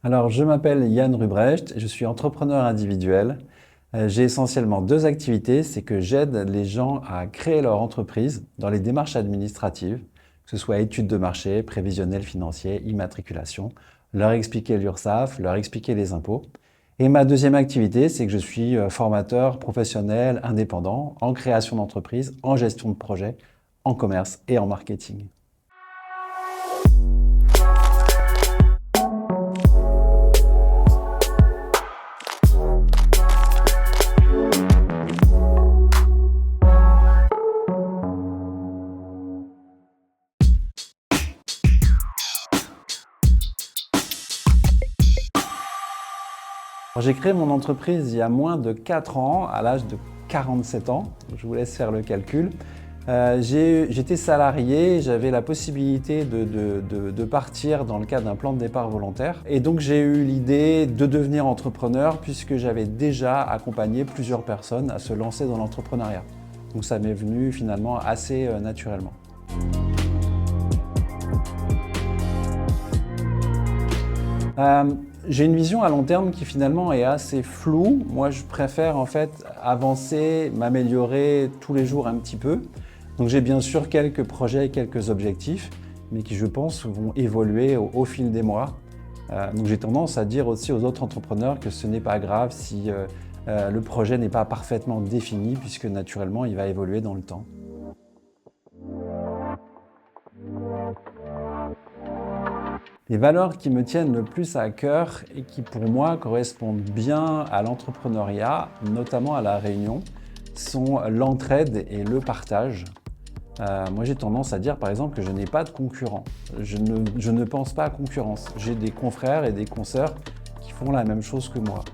Alors, je m'appelle Yann Rubrecht, je suis entrepreneur individuel. J'ai essentiellement deux activités, c'est que j'aide les gens à créer leur entreprise dans les démarches administratives, que ce soit études de marché, prévisionnel financier, immatriculation, leur expliquer l'URSSAF, leur expliquer les impôts. Et ma deuxième activité, c'est que je suis formateur professionnel indépendant en création d'entreprise, en gestion de projet, en commerce et en marketing. J'ai créé mon entreprise il y a moins de 4 ans, à l'âge de 47 ans. Je vous laisse faire le calcul. J'étais salarié, j'avais la possibilité de partir dans le cadre d'un plan de départ volontaire. Et donc j'ai eu l'idée de devenir entrepreneur puisque j'avais déjà accompagné plusieurs personnes à se lancer dans l'entrepreneuriat. Donc ça m'est venu finalement assez naturellement. J'ai une vision à long terme qui finalement est assez floue. Moi, je préfère en fait avancer, m'améliorer tous les jours un petit peu. Donc j'ai bien sûr quelques projets, quelques objectifs, mais qui je pense vont évoluer au fil des mois. Donc j'ai tendance à dire aussi aux autres entrepreneurs que ce n'est pas grave si le projet n'est pas parfaitement défini, puisque naturellement il va évoluer dans le temps. Les valeurs qui me tiennent le plus à cœur et qui pour moi correspondent bien à l'entrepreneuriat, notamment à La Réunion, sont l'entraide et le partage. Moi j'ai tendance à dire par exemple que je n'ai pas de concurrents. Je ne pense pas à concurrence. J'ai des confrères et des consoeurs qui font la même chose que moi.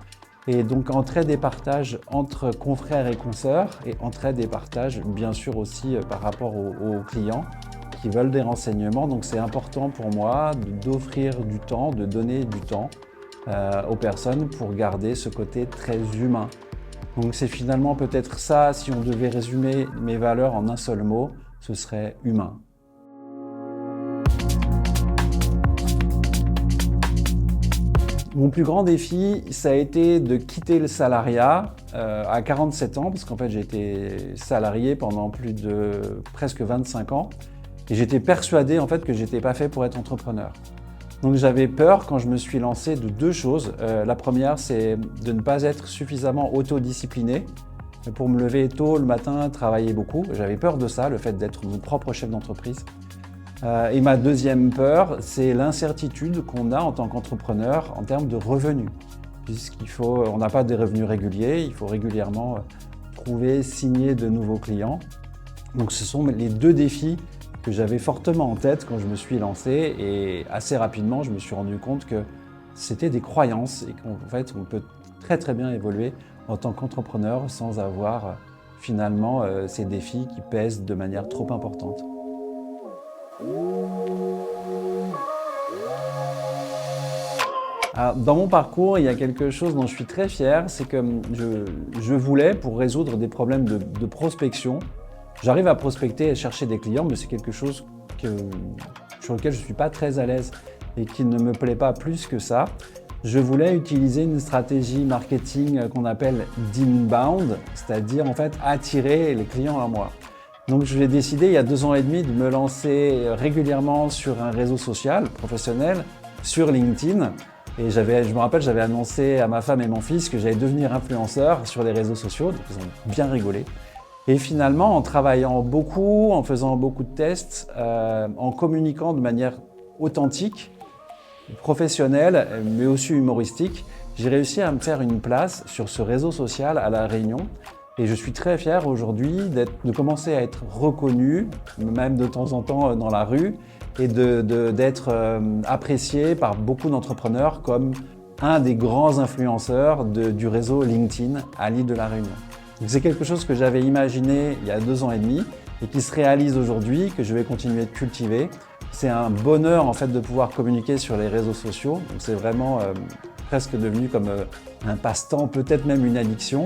Et donc entraide et partage entre confrères et consoeurs, et entraide et partage bien sûr aussi par rapport aux clients qui veulent des renseignements. Donc c'est important pour moi d'offrir du temps, de donner du temps aux personnes pour garder ce côté très humain. Donc c'est finalement peut-être ça, si on devait résumer mes valeurs en un seul mot, ce serait humain. Mon plus grand défi, ça a été de quitter le salariat à 47 ans, parce qu'en fait j'ai été salarié pendant plus de presque 25 ans. Et j'étais persuadé en fait que j'étais pas fait pour être entrepreneur. Donc j'avais peur quand je me suis lancé de deux choses. La première, c'est de ne pas être suffisamment autodiscipliné pour me lever tôt le matin, travailler beaucoup. J'avais peur de ça, le fait d'être mon propre chef d'entreprise. Et ma deuxième peur, c'est l'incertitude qu'on a en tant qu'entrepreneur en termes de revenus. On n'a pas de revenus réguliers, il faut régulièrement trouver, signer de nouveaux clients. Donc ce sont les deux défis que j'avais fortement en tête quand je me suis lancé, et assez rapidement je me suis rendu compte que c'était des croyances et qu'en fait on peut très très bien évoluer en tant qu'entrepreneur sans avoir finalement ces défis qui pèsent de manière trop importante. Alors, dans mon parcours, il y a quelque chose dont je suis très fier, c'est que je voulais, pour résoudre des problèmes de prospection, j'arrive à prospecter et chercher des clients, mais c'est quelque chose sur lequel je ne suis pas très à l'aise et qui ne me plaît pas plus que ça. Je voulais utiliser une stratégie marketing qu'on appelle d'inbound, c'est-à-dire en fait attirer les clients à moi. Donc j'ai décidé il y a 2 ans et demi de me lancer régulièrement sur un réseau social professionnel, sur LinkedIn. Et je me rappelle, j'avais annoncé à ma femme et mon fils que j'allais devenir influenceur sur les réseaux sociaux, donc ils ont bien rigolé. Et finalement, en travaillant beaucoup, en faisant beaucoup de tests, en communiquant de manière authentique, professionnelle, mais aussi humoristique, j'ai réussi à me faire une place sur ce réseau social à La Réunion. Et je suis très fier aujourd'hui de commencer à être reconnu, même de temps en temps dans la rue, et d'être apprécié par beaucoup d'entrepreneurs comme un des grands influenceurs du réseau LinkedIn à l'île de La Réunion. C'est quelque chose que j'avais imaginé il y a 2 ans et demi et qui se réalise aujourd'hui, que je vais continuer de cultiver. C'est un bonheur en fait de pouvoir communiquer sur les réseaux sociaux. Donc c'est vraiment presque devenu comme un passe-temps, peut-être même une addiction.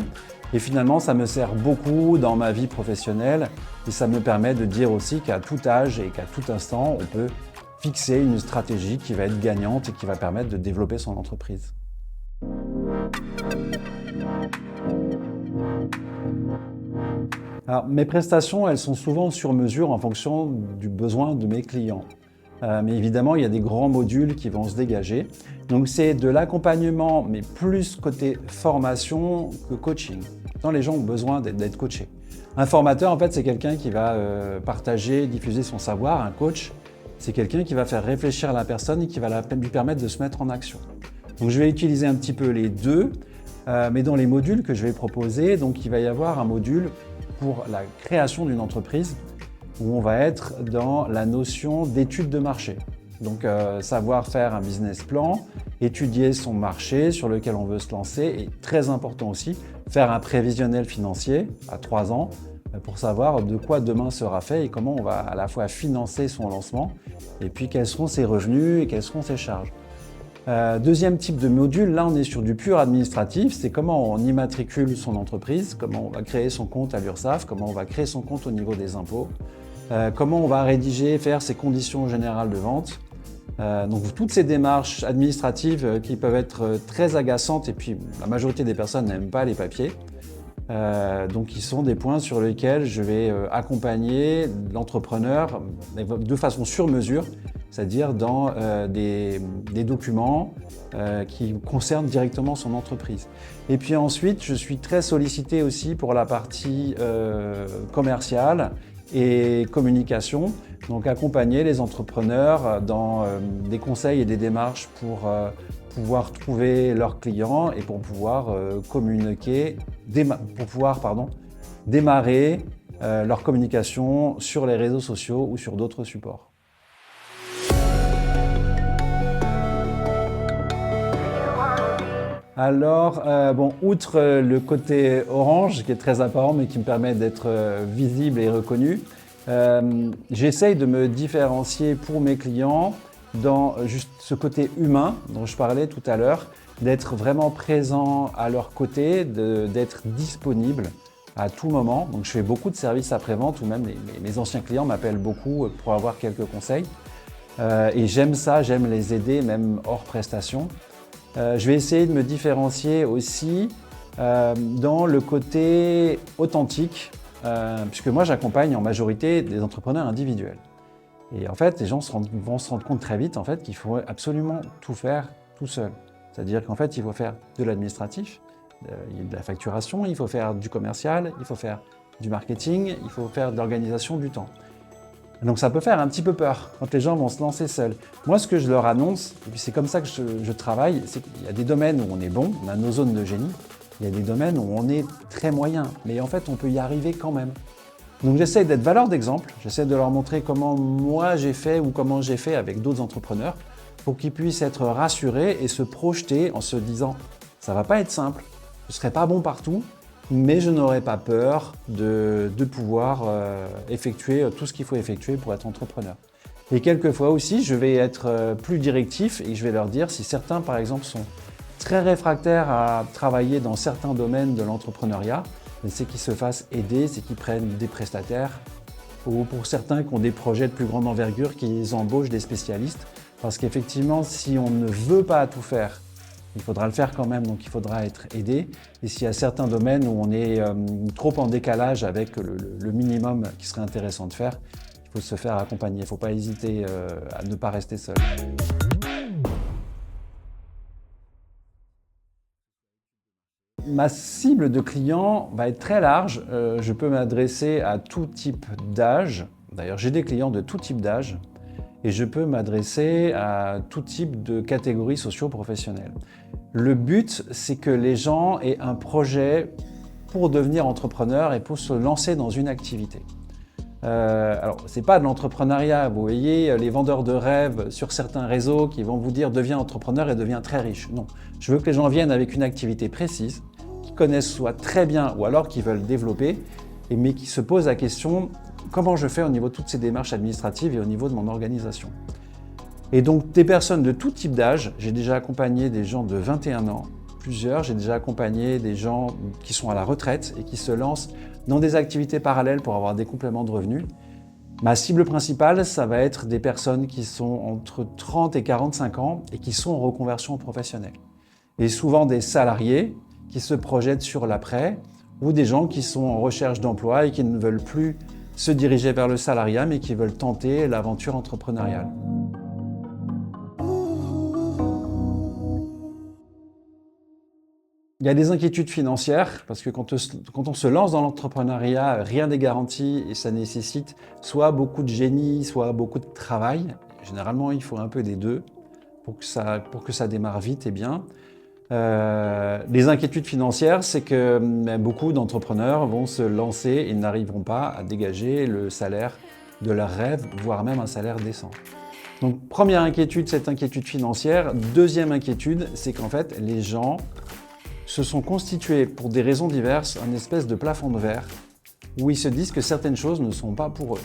Et finalement, ça me sert beaucoup dans ma vie professionnelle et ça me permet de dire aussi qu'à tout âge et qu'à tout instant, on peut fixer une stratégie qui va être gagnante et qui va permettre de développer son entreprise. Alors, mes prestations, elles sont souvent sur mesure en fonction du besoin de mes clients. Mais évidemment, il y a des grands modules qui vont se dégager. Donc c'est de l'accompagnement, mais plus côté formation que coaching. Tant les gens ont besoin d'être coachés. Un formateur, en fait, c'est quelqu'un qui va partager, diffuser son savoir. Un coach, c'est quelqu'un qui va faire réfléchir la personne et qui va lui permettre de se mettre en action. Donc je vais utiliser un petit peu les deux, mais dans les modules que je vais proposer, donc il va y avoir un module pour la création d'une entreprise où on va être dans la notion d'étude de marché. Donc savoir faire un business plan, étudier son marché sur lequel on veut se lancer et très important aussi, faire un prévisionnel financier à 3 ans pour savoir de quoi demain sera fait et comment on va à la fois financer son lancement et puis quels seront ses revenus et quelles seront ses charges. Deuxième type de module, là on est sur du pur administratif, c'est comment on immatricule son entreprise, comment on va créer son compte à l'URSSAF, comment on va créer son compte au niveau des impôts, comment on va rédiger, faire ses conditions générales de vente. Donc toutes ces démarches administratives qui peuvent être très agaçantes et puis la majorité des personnes n'aiment pas les papiers. Donc ils sont des points sur lesquels je vais accompagner l'entrepreneur de façon sur mesure, c'est-à-dire dans des documents qui concernent directement son entreprise. Et puis ensuite, je suis très sollicité aussi pour la partie commerciale et communication, donc accompagner les entrepreneurs dans des conseils et des démarches pour pouvoir trouver leurs clients et pour pouvoir démarrer leur communication sur les réseaux sociaux ou sur d'autres supports. Alors, outre le côté orange, qui est très apparent, mais qui me permet d'être visible et reconnu, j'essaye de me différencier pour mes clients dans juste ce côté humain dont je parlais tout à l'heure, d'être vraiment présent à leur côté, d'être disponible à tout moment. Donc, je fais beaucoup de services après-vente, ou même mes anciens clients m'appellent beaucoup pour avoir quelques conseils. Et j'aime ça, j'aime les aider, même hors prestation. Je vais essayer de me différencier aussi dans le côté authentique, puisque moi j'accompagne en majorité des entrepreneurs individuels. Et en fait, les gens vont se rendre compte très vite qu'il faut absolument tout faire tout seul. C'est-à-dire qu'en fait, il faut faire de l'administratif, de la facturation, il faut faire du commercial, il faut faire du marketing, il faut faire de l'organisation du temps. Donc ça peut faire un petit peu peur quand les gens vont se lancer seuls. Moi, ce que je leur annonce, et puis c'est comme ça que je travaille, c'est qu'il y a des domaines où on est bon, on a nos zones de génie, il y a des domaines où on est très moyen, mais en fait, on peut y arriver quand même. Donc j'essaie d'être valeur d'exemple, j'essaie de leur montrer comment moi j'ai fait ou comment j'ai fait avec d'autres entrepreneurs pour qu'ils puissent être rassurés et se projeter en se disant « ça va pas être simple, je ne serai pas bon partout, mais je n'aurai pas peur de pouvoir effectuer tout ce qu'il faut effectuer pour être entrepreneur. » Et quelquefois aussi, je vais être plus directif et je vais leur dire si certains, par exemple, sont très réfractaires à travailler dans certains domaines de l'entrepreneuriat, c'est qu'ils se fassent aider, c'est qu'ils prennent des prestataires ou pour certains qui ont des projets de plus grande envergure, qu'ils embauchent des spécialistes. Parce qu'effectivement, si on ne veut pas tout faire, il faudra le faire quand même, donc il faudra être aidé. Et s'il y a certains domaines où on est trop en décalage avec le minimum qui serait intéressant de faire, il faut se faire accompagner. Il ne faut pas hésiter à ne pas rester seul. Ma cible de clients va être très large. Je peux m'adresser à tout type d'âge. D'ailleurs, j'ai des clients de tout type d'âge. Et je peux m'adresser à tout type de catégories socio-professionnelles. Le but, c'est que les gens aient un projet pour devenir entrepreneur et pour se lancer dans une activité. Alors, ce n'est pas de l'entrepreneuriat, vous voyez, les vendeurs de rêves sur certains réseaux qui vont vous dire « deviens entrepreneur et deviens très riche ». Non, je veux que les gens viennent avec une activité précise, qu'ils connaissent soit très bien ou alors qu'ils veulent développer, mais qui se posent la question « comment je fais au niveau de toutes ces démarches administratives et au niveau de mon organisation ?» Et donc, des personnes de tout type d'âge, j'ai déjà accompagné des gens de 21 ans, j'ai déjà accompagné des gens qui sont à la retraite et qui se lancent dans des activités parallèles pour avoir des compléments de revenus. Ma cible principale, ça va être des personnes qui sont entre 30 et 45 ans et qui sont en reconversion professionnelle. Et souvent des salariés qui se projettent sur l'après ou des gens qui sont en recherche d'emploi et qui ne veulent plus se diriger vers le salariat mais qui veulent tenter l'aventure entrepreneuriale. Il y a des inquiétudes financières parce que quand on se lance dans l'entrepreneuriat, rien n'est garanti et ça nécessite soit beaucoup de génie, soit beaucoup de travail. Généralement, il faut un peu des deux pour que ça démarre vite et bien. Les inquiétudes financières, c'est que beaucoup d'entrepreneurs vont se lancer et n'arriveront pas à dégager le salaire de leur rêve, voire même un salaire décent. Donc, première inquiétude, cette inquiétude financière. Deuxième inquiétude, c'est qu'en fait, les gens se sont constitués, pour des raisons diverses, un espèce de plafond de verre où ils se disent que certaines choses ne sont pas pour eux.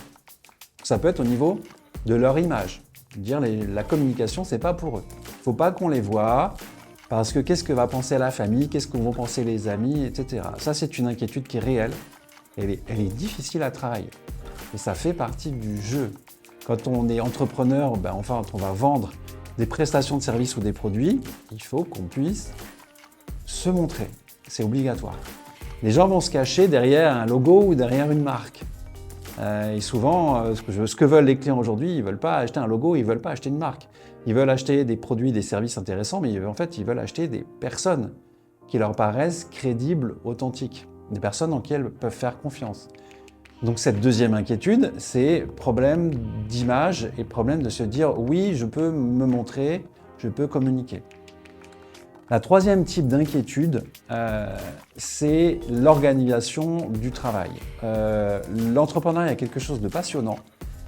Ça peut être au niveau de leur image. Dire la communication, c'est pas pour eux. Il ne faut pas qu'on les voie parce que qu'est-ce que va penser la famille, qu'est-ce que vont penser les amis, etc. Ça, c'est une inquiétude qui est réelle. Elle est difficile à travailler. Et ça fait partie du jeu. Quand on est entrepreneur, on va vendre des prestations de services ou des produits, il faut qu'on puisse se montrer, c'est obligatoire. Les gens vont se cacher derrière un logo ou derrière une marque. Et souvent, ce que veulent les clients aujourd'hui, ils ne veulent pas acheter un logo, ils ne veulent pas acheter une marque. Ils veulent acheter des produits, des services intéressants, mais en fait, ils veulent acheter des personnes qui leur paraissent crédibles, authentiques, des personnes en qui elles peuvent faire confiance. Donc cette deuxième inquiétude, c'est problème d'image et problème de se dire « oui, je peux me montrer, je peux communiquer ». La troisième type d'inquiétude, c'est l'organisation du travail. L'entrepreneuriat est quelque chose de passionnant,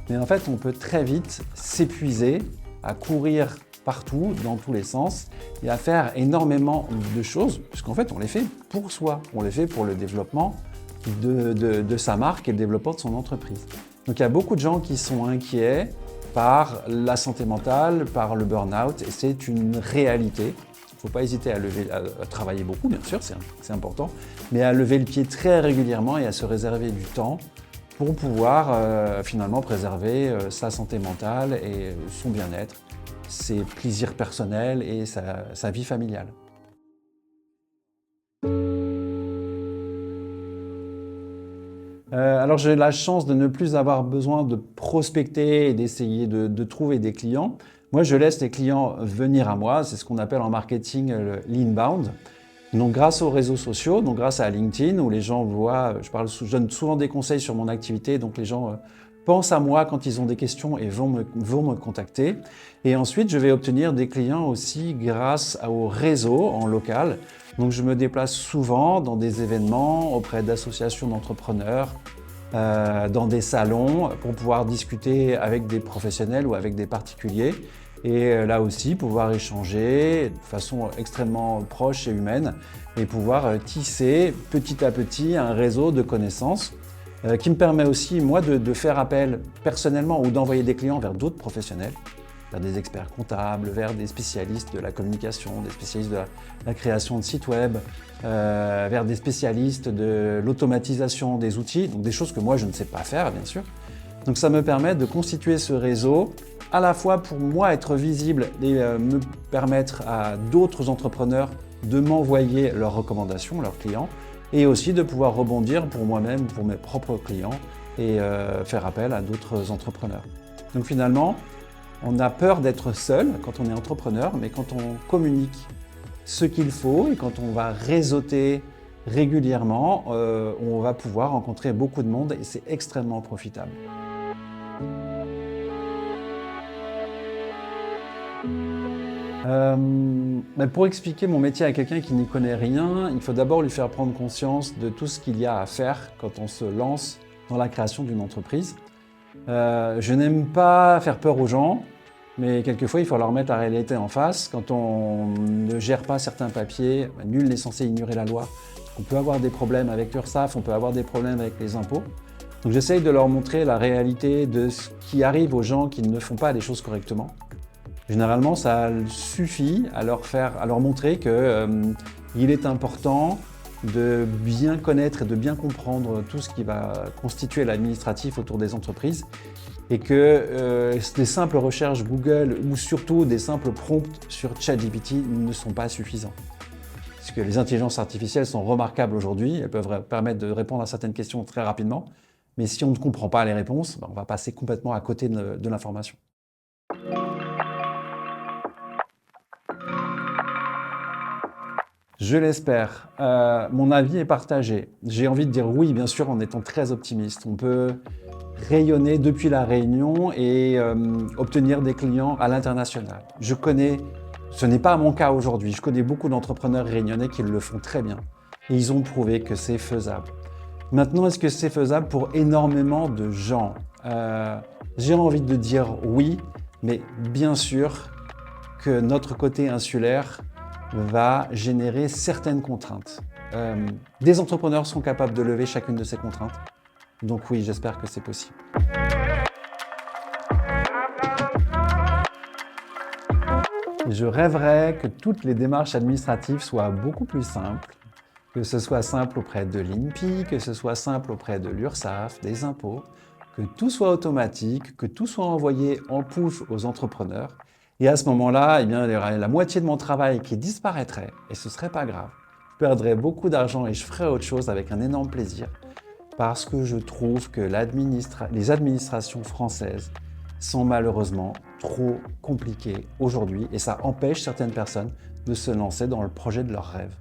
mais en fait, on peut très vite s'épuiser à courir partout, dans tous les sens, et à faire énormément de choses, puisqu'en fait, on les fait pour soi, on les fait pour le développement de sa marque et le développement de son entreprise. Donc il y a beaucoup de gens qui sont inquiets par la santé mentale, par le burn-out, et c'est une réalité. Il ne faut pas hésiter à travailler beaucoup, bien sûr, c'est important, mais à lever le pied très régulièrement et à se réserver du temps pour pouvoir finalement préserver sa santé mentale et son bien-être, ses plaisirs personnels et sa vie familiale. Alors j'ai la chance de ne plus avoir besoin de prospecter et d'essayer de trouver des clients. Moi, je laisse les clients venir à moi, c'est ce qu'on appelle en marketing l'inbound. Donc grâce aux réseaux sociaux, donc grâce à LinkedIn, où les gens voient, je donne souvent des conseils sur mon activité, donc les gens pensent à moi quand ils ont des questions et vont me contacter. Et ensuite, je vais obtenir des clients aussi grâce au réseau en local. Donc je me déplace souvent dans des événements auprès d'associations d'entrepreneurs, dans des salons pour pouvoir discuter avec des professionnels ou avec des particuliers et là aussi pouvoir échanger de façon extrêmement proche et humaine et pouvoir tisser petit à petit un réseau de connaissances qui me permet aussi moi de faire appel personnellement ou d'envoyer des clients vers d'autres professionnels, vers des experts comptables, vers des spécialistes de la communication, des spécialistes de la création de sites web, vers des spécialistes de l'automatisation des outils, donc des choses que moi je ne sais pas faire bien sûr. Donc ça me permet de constituer ce réseau, à la fois pour moi être visible et me permettre à d'autres entrepreneurs de m'envoyer leurs recommandations, leurs clients, et aussi de pouvoir rebondir pour moi-même, pour mes propres clients et faire appel à d'autres entrepreneurs. Donc finalement, on a peur d'être seul quand on est entrepreneur, mais quand on communique ce qu'il faut et quand on va réseauter régulièrement, on va pouvoir rencontrer beaucoup de monde et c'est extrêmement profitable. Mais pour expliquer mon métier à quelqu'un qui n'y connaît rien, il faut d'abord lui faire prendre conscience de tout ce qu'il y a à faire quand on se lance dans la création d'une entreprise. Je n'aime pas faire peur aux gens, mais quelquefois il faut leur mettre la réalité en face. Quand on ne gère pas certains papiers, nul n'est censé ignorer la loi. On peut avoir des problèmes avec l'URSSAF, on peut avoir des problèmes avec les impôts. Donc j'essaye de leur montrer la réalité de ce qui arrive aux gens qui ne font pas les choses correctement. Généralement, ça suffit à leur montrer qu'il est important de bien connaître et de bien comprendre tout ce qui va constituer l'administratif autour des entreprises et que des simples recherches Google ou surtout des simples prompts sur ChatGPT ne sont pas suffisants. Parce que les intelligences artificielles sont remarquables aujourd'hui, elles peuvent permettre de répondre à certaines questions très rapidement, mais si on ne comprend pas les réponses, on va passer complètement à côté de l'information. Je l'espère. Mon avis est partagé. J'ai envie de dire oui, bien sûr, en étant très optimiste. On peut rayonner depuis la Réunion et obtenir des clients à l'international. Ce n'est pas mon cas aujourd'hui, je connais beaucoup d'entrepreneurs réunionnais qui le font très bien. Et ils ont prouvé que c'est faisable. Maintenant, est-ce que c'est faisable pour énormément de gens? J'ai envie de dire oui, mais bien sûr que notre côté insulaire va générer certaines contraintes. Des entrepreneurs sont capables de lever chacune de ces contraintes. Donc oui, j'espère que c'est possible. Je rêverais que toutes les démarches administratives soient beaucoup plus simples, que ce soit simple auprès de l'INPI, que ce soit simple auprès de l'URSSAF, des impôts, que tout soit automatique, que tout soit envoyé en push aux entrepreneurs. Et à ce moment-là, il y aurait la moitié de mon travail qui disparaîtrait et ce ne serait pas grave. Je perdrais beaucoup d'argent et je ferais autre chose avec un énorme plaisir parce que je trouve que les administrations françaises sont malheureusement trop compliquées aujourd'hui et ça empêche certaines personnes de se lancer dans le projet de leur rêve.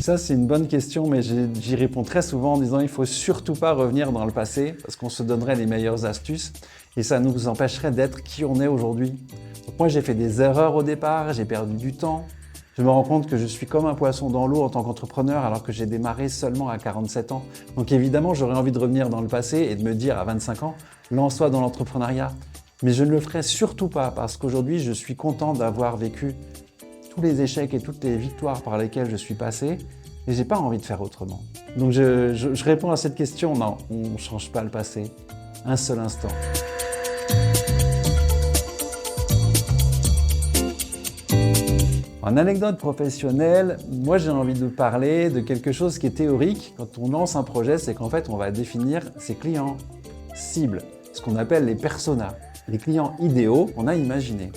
Ça, c'est une bonne question, mais j'y réponds très souvent en disant il ne faut surtout pas revenir dans le passé parce qu'on se donnerait les meilleures astuces et ça nous empêcherait d'être qui on est aujourd'hui. Donc moi, j'ai fait des erreurs au départ, j'ai perdu du temps. Je me rends compte que je suis comme un poisson dans l'eau en tant qu'entrepreneur alors que j'ai démarré seulement à 47 ans. Donc évidemment, j'aurais envie de revenir dans le passé et de me dire à 25 ans, lance-toi dans l'entrepreneuriat. Mais je ne le ferai surtout pas parce qu'aujourd'hui, je suis content d'avoir vécu tous les échecs et toutes les victoires par lesquelles je suis passé et j'ai pas envie de faire autrement. Donc je réponds à cette question, non, on ne change pas le passé, un seul instant. En anecdote professionnelle, moi j'ai envie de parler de quelque chose qui est théorique. Quand on lance un projet, c'est qu'en fait on va définir ses clients cibles, ce qu'on appelle les personas, les clients idéaux qu'on a imaginés.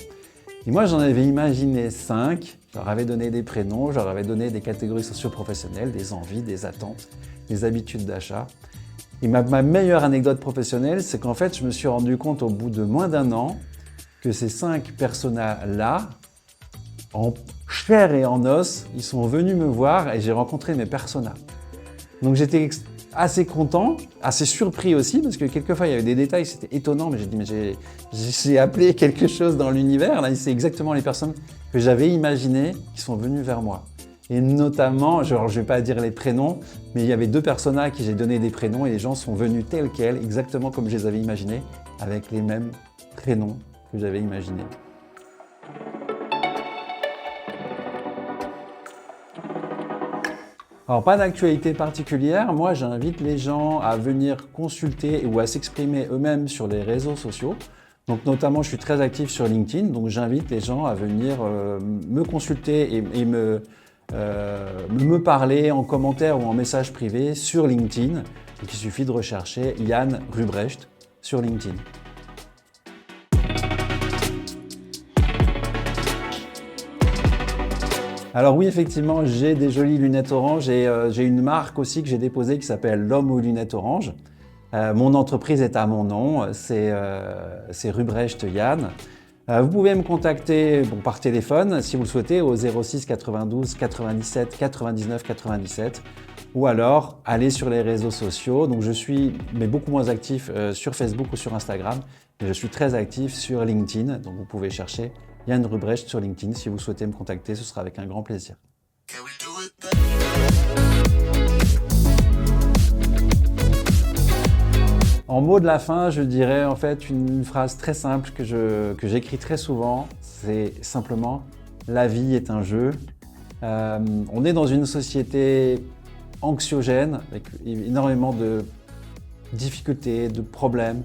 Et moi, j'en avais imaginé 5, je leur avais donné des prénoms, je leur avais donné des catégories socio-professionnelles, des envies, des attentes, des habitudes d'achat. Et ma meilleure anecdote professionnelle, c'est qu'en fait, je me suis rendu compte au bout de moins d'1 an que ces 5 personas-là, en chair et en os, ils sont venus me voir et j'ai rencontré mes personas. Donc j'étais assez content, assez surpris aussi, parce que quelquefois il y avait des détails, c'était étonnant, mais j'ai dit, mais j'ai appelé quelque chose dans l'univers, là, c'est exactement les personnes que j'avais imaginées qui sont venues vers moi. Et notamment, je ne vais pas dire les prénoms, mais il y avait 2 personas à qui j'ai donné des prénoms et les gens sont venus tels quels, exactement comme je les avais imaginés, avec les mêmes prénoms que j'avais imaginés. Alors, pas d'actualité particulière. Moi, j'invite les gens à venir consulter ou à s'exprimer eux-mêmes sur les réseaux sociaux. Donc, notamment, je suis très actif sur LinkedIn. Donc, j'invite les gens à venir me consulter et me parler en commentaire ou en message privé sur LinkedIn. Donc, il suffit de rechercher Yann Rubrecht sur LinkedIn. Alors oui, effectivement, j'ai des jolies lunettes oranges et j'ai une marque aussi que j'ai déposée qui s'appelle L'Homme aux lunettes oranges. Mon entreprise est à mon nom, c'est Rubrecht Yann. Vous pouvez me contacter par téléphone si vous le souhaitez au 06 92 97 99 97 ou alors aller sur les réseaux sociaux. Donc je suis beaucoup moins actif sur Facebook ou sur Instagram, mais je suis très actif sur LinkedIn. Donc vous pouvez chercher Yann Rubrecht sur LinkedIn. Si vous souhaitez me contacter, ce sera avec un grand plaisir. En mot de la fin, je dirais en fait une phrase très simple que j'écris très souvent. C'est simplement « La vie est un jeu ». On est dans une société anxiogène avec énormément de difficultés, de problèmes.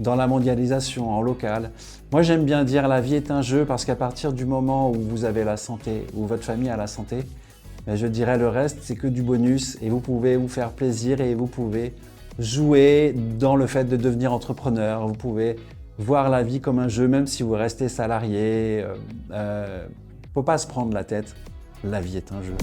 dans la mondialisation, en local. Moi, j'aime bien dire la vie est un jeu parce qu'à partir du moment où vous avez la santé, où votre famille a la santé, ben, je dirais le reste, c'est que du bonus et vous pouvez vous faire plaisir et vous pouvez jouer dans le fait de devenir entrepreneur. Vous pouvez voir la vie comme un jeu, même si vous restez salarié. Faut pas se prendre la tête. La vie est un jeu.